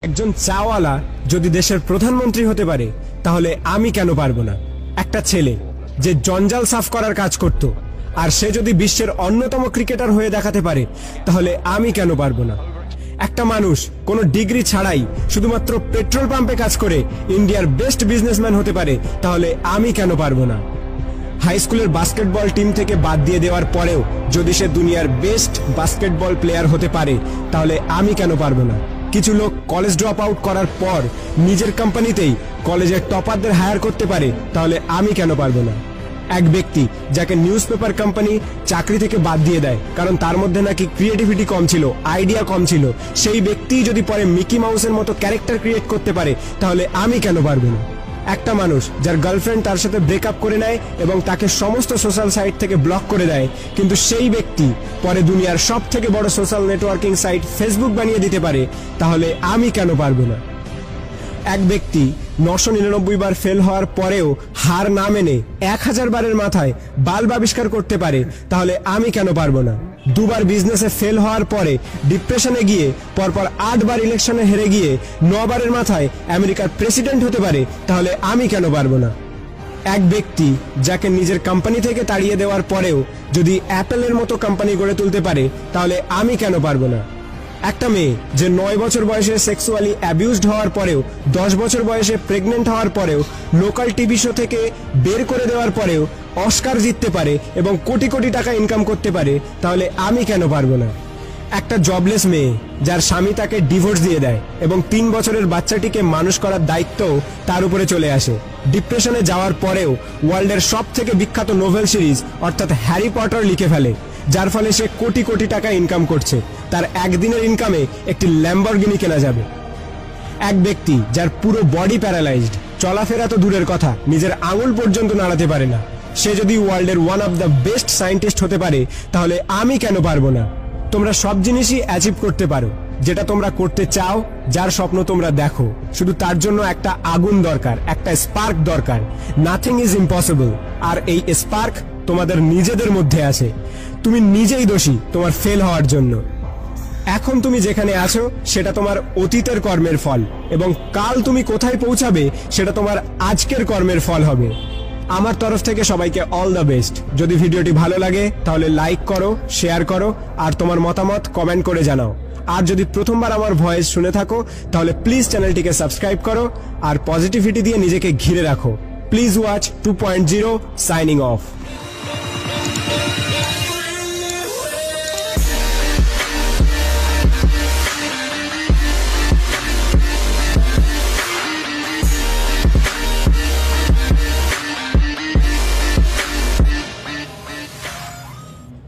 একজন চাওয়ালা যদি দেশের প্রধানমন্ত্রী হতে পারে তাহলে আমি কেন পারবো না? একটা ছেলে যে জঞ্জাল সাফ করার কাজ করত আর সে যদি বিশ্বের অন্যতম ক্রিকেটার হয়ে দেখাতে পারে তাহলে আমি কেন পারবো না? একটা মানুষ কোনো ডিগ্রি ছাড়াই শুধুমাত্র পেট্রোল পাম্পে কাজ করে ইন্ডিয়ার বেস্ট বিজনেসম্যান হতে পারে তাহলে আমি কেন পারবো না? হাই স্কুলের বাস্কেটবল টিম থেকে বাদ দিয়ে দেওয়ার পরেও যদি সে দুনিয়ার বেস্ট বাস্কেটবল প্লেয়ার হতে পারে তাহলে আমি কেন পারবো না? কিছু লোক কলেজ ড্রপ আউট করার পর নিজের কোম্পানিতেই কলেজের টপারদের হায়ার করতে পারে তাহলে আমি কেন পারবো না? এক ব্যক্তি যাকে নিউজপেপার কোম্পানি চাকরি থেকে বাদ দিয়ে দেয় কারণ তার মধ্যে নাকি ক্রিয়েটিভিটি কম ছিল, আইডিয়া কম ছিল, সেই ব্যক্তি যদি পরে মিকি মাউসের মতো ক্যারেক্টার ক্রিয়েট করতে পারে তাহলে আমি কেন পারবো না? একটা মানুষ যার গার্লফ্রেন্ড তার সাথে ব্রেকআপ করে নেয় এবং তাকে সমস্ত সোশ্যাল সাইট থেকে ব্লক করে দেয়, কিন্তু সেই ব্যক্তি পরে দুনিয়ার সব থেকে বড় সোশ্যাল নেটওয়ার্কিং সাইট ফেসবুক বানিয়ে দিতে পারে তাহলে আমি কেন পারবো না? এক ব্যক্তি 999 বার ফেল হওয়ার পরেও হার না মেনে 1000 বারের মাথায় বাল্ব আবিষ্কার করতে পারে তাহলে আমি কেন পারবো না? দুবার বিজনেসে ফেল হওয়ার পরে ডিপ্রেশনে গিয়ে পরপর 8 বার ইলেকশনে হেরে গিয়ে 9 বারের মাথায় আমেরিকার প্রেসিডেন্ট হতে পারে তাহলে আমি কেন পারবো না? এক ব্যক্তি যাকে নিজের কোম্পানি থেকে তাড়িয়ে দেওয়ার পরেও যদি অ্যাপেলের মতো কোম্পানি গড়ে তুলতে পারে তাহলে আমি কেন পারবো না? একটা মেয়ে যে 9 বছর বয়সে সেক্সুয়ালি অ্যাবিউজড হওয়ার পরেও 10 বছর বয়সে প্রেগনেন্ট হওয়ার পরেও লোকাল টিভি শো থেকে বের করে দেওয়ার পরেও অস্কার জিততে পারে এবং কোটি কোটি টাকা ইনকাম করতে পারে তাহলে আমি কেন পারবো না? একটা জবলেস মেয়ে যার স্বামী তাকে ডিভোর্স দিয়ে দেয় এবং 3 বছরের বাচ্চাটিকে মানুষ করার দায়িত্বও তার উপরে চলে আসে, ডিপ্রেশনে যাওয়ার পরেও ওয়ার্ল্ডের সব থেকে বিখ্যাত নোভেল সিরিজ অর্থাৎ হ্যারি পটার লিখে ফেলে, যার ফলে সে কোটি কোটি টাকা ইনকাম করছে, তার একদিনের ইনকামে একটি ল্যাম্বরগিনি কেনা যাবে। এক ব্যক্তি যার পুরো বডি প্যারালাইজড, চলাফেরা তো দূরের কথা, নিজের আঙুল পর্যন্ত নাড়াতে পারে না, সে যদি ওয়ার্ল্ডের one of the best scientist হতে পারে তাহলে আমি কেন পারবো না? তোমরা সব জিনিসই অ্যাচিভ করতে পারো যেটা তোমরা করতে চাও, যার স্বপ্ন তোমরা দেখো, শুধু তার জন্য একটা আগুন দরকার, একটা স্পার্ক দরকার। নাথিং ইজ ইম্পসিবল, আর এই স্পার্ক তোমাদের নিজেদের মধ্যে আছে। তুমি নিজেই দোষী তোমার ফেল হওয়ার জন্য। এখন তুমি যেখানে আছো সেটা তোমার অতীতের কর্মের ফল, এবং কাল তুমি কোথায় পৌঁছাবে সেটা তোমার আজকের কর্মের ফল হবে। আমার তরফ থেকে সবাইকে অল দ্য বেস্ট। যদি ভিডিওটি ভালো লাগে তাহলে লাইক করো, শেয়ার করো, আর তোমার মতামত কমেন্ট করে জানাও। আর যদি প্রথমবার আমার ভয়েস শুনে থাকো তাহলে প্লিজ চ্যানেলটিকে সাবস্ক্রাইব করো আর পজিটিভিটি দিয়ে নিজেকে ঘিরে রাখো। Please watch 2.0 signing off.